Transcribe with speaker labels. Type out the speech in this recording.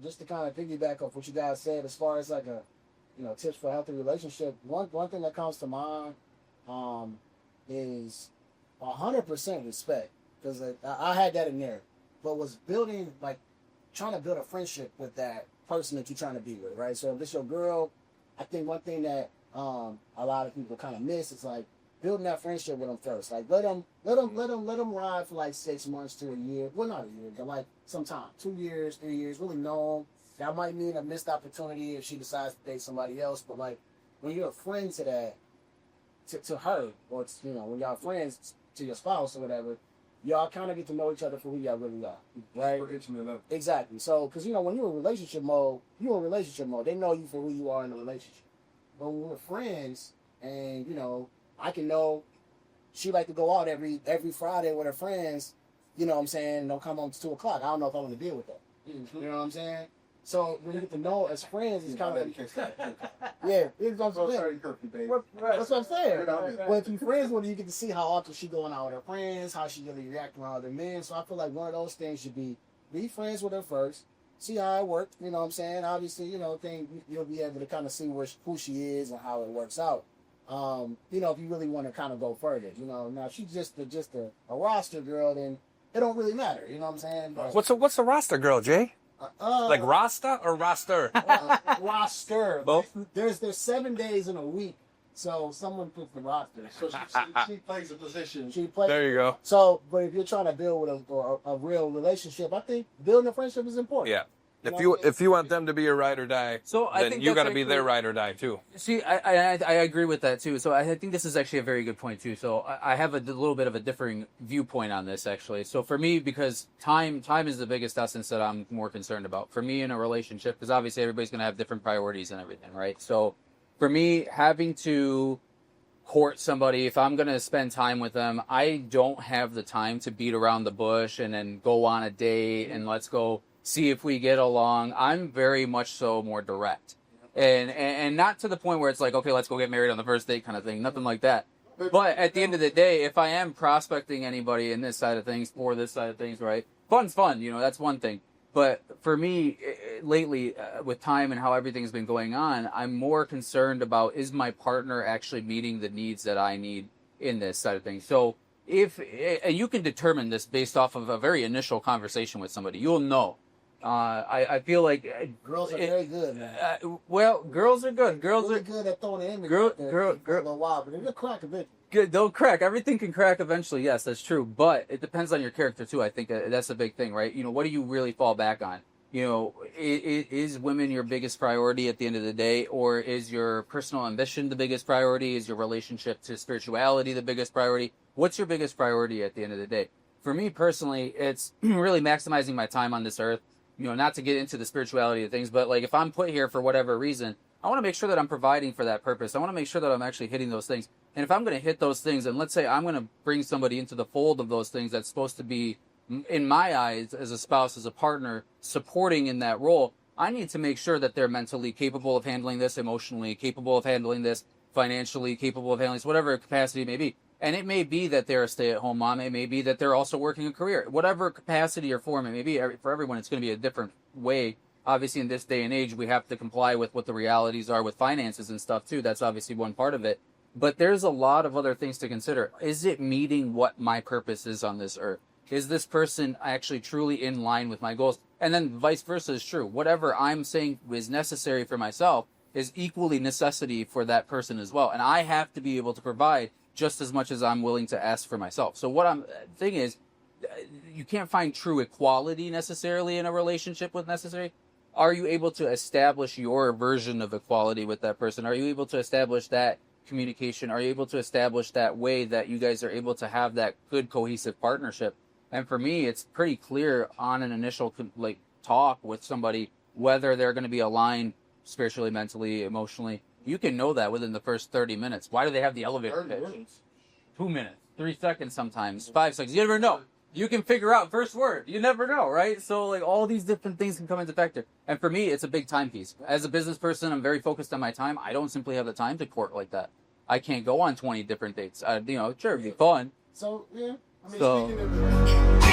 Speaker 1: just to kind of piggyback off what you guys said, as far as like tips for a healthy relationship. One thing that comes to mind, is 100% respect, because I had that in there, but was building trying to build a friendship with that person that you're trying to be with, right? So if this your girl, I think one thing that a lot of people kind of miss is building that friendship with them first. Let them ride for 6 months to a year. Well, not a year, but some time, 2 years, 3 years. Really know them. That might mean a missed opportunity if she decides to date somebody else. But when you're a friend to that, to her, or when y'all friends to your spouse or whatever, y'all kind of get to know each other for who y'all really are, right? Exactly. So, because when you're in relationship mode, They know you for who you are in the relationship. But when we're friends, and I can know she like to go out every Friday with her friends, you know what I'm saying? Don't come home to 2 o'clock. I don't know if I want to deal with that. You know what I'm saying? So when you get to know as friends, it's kind of it's what I'm saying. That's what I'm saying. But if you're friends with her, you get to see how often she going out with her friends, how she really react around other men. So I feel like one of those things should be friends with her first, see how it works. You know what I'm saying? Obviously, think you'll be able to kind of see who she is and how it works out. If you really want to kind of go further, now if she's just a roster girl, then it don't really matter. You know what I'm saying? But,
Speaker 2: what's a roster girl, Jay? Like Rasta or roster?
Speaker 1: Roster.
Speaker 2: Both?
Speaker 1: There's 7 days in a week, so someone puts the roster.
Speaker 3: So she plays a position.
Speaker 1: There
Speaker 2: you go.
Speaker 1: So, but if you're trying to build with a real relationship, I think building a friendship is important.
Speaker 2: Yeah. If you want them to be your ride or die, then you got to be their ride or die too.
Speaker 4: See, I agree with that too. So I think this is actually a very good point too. So I have a little bit of a differing viewpoint on this actually. So for me, because time is the biggest essence that I'm more concerned about. For me in a relationship, because obviously everybody's going to have different priorities and everything, right? So for me, having to court somebody, if I'm going to spend time with them, I don't have the time to beat around the bush and then go on a date and let's go see if we get along. I'm very much so more direct, and not to the point where it's okay, let's go get married on the first date kind of thing. Nothing like that. But at the end of the day, if I am prospecting anybody in this side of things for this side of things, right? Fun's fun, that's one thing. But for me, lately, with time and how everything's been going on, I'm more concerned about, is my partner actually meeting the needs that I need in this side of things? So and you can determine this based off of a very initial conversation with somebody, you'll know. I feel like
Speaker 1: girls are very good, man.
Speaker 4: Well, girls are good.
Speaker 1: Girls are good at throwing in
Speaker 4: girl,
Speaker 1: for a little while, but they'll crack eventually.
Speaker 4: Good, they'll crack. Everything can crack eventually. Yes, that's true. But it depends on your character too. I think that's a big thing, right? What do you really fall back on? Is women your biggest priority at the end of the day, or is your personal ambition the biggest priority? Is your relationship to spirituality the biggest priority? What's your biggest priority at the end of the day? For me personally, it's really maximizing my time on this earth. Not to get into the spirituality of things, but if I'm put here for whatever reason, I want to make sure that I'm providing for that purpose. I want to make sure that I'm actually hitting those things. And if I'm going to hit those things, and let's say I'm going to bring somebody into the fold of those things that's supposed to be, in my eyes, as a spouse, as a partner, supporting in that role, I need to make sure that they're mentally capable of handling this, emotionally capable of handling this, financially capable of handling this, whatever capacity it may be. And it may be that they're a stay-at-home mom. It may be that they're also working a career. Whatever capacity or form it may be, for everyone, it's going to be a different way. Obviously, in this day and age, we have to comply with what the realities are with finances and stuff, too. That's obviously one part of it. But there's a lot of other things to consider. Is it meeting what my purpose is on this earth? Is this person actually truly in line with my goals? And then vice versa is true. Whatever I'm saying is necessary for myself is equally necessity for that person as well. And I have to be able to provide just as much as I'm willing to ask for myself. So thing is, you can't find true equality necessarily in a relationship with necessary. Are you able to establish your version of equality with that person? Are you able to establish that communication? Are you able to establish that way that you guys are able to have that good cohesive partnership? And for me, it's pretty clear on an initial talk with somebody whether they're going to be aligned spiritually, mentally, emotionally. You can know that within the first 30 minutes. Why do they have the elevator pitch? 2 minutes, 3 seconds sometimes, 5 seconds. You never know. You can figure out first word. You never know, right? So all these different things can come into factor. And for me, it's a big time piece. As a business person, I'm very focused on my time. I don't simply have the time to court like that. I can't go on 20 different dates. Sure, it'd be fun.
Speaker 1: So, yeah.
Speaker 3: Speaking of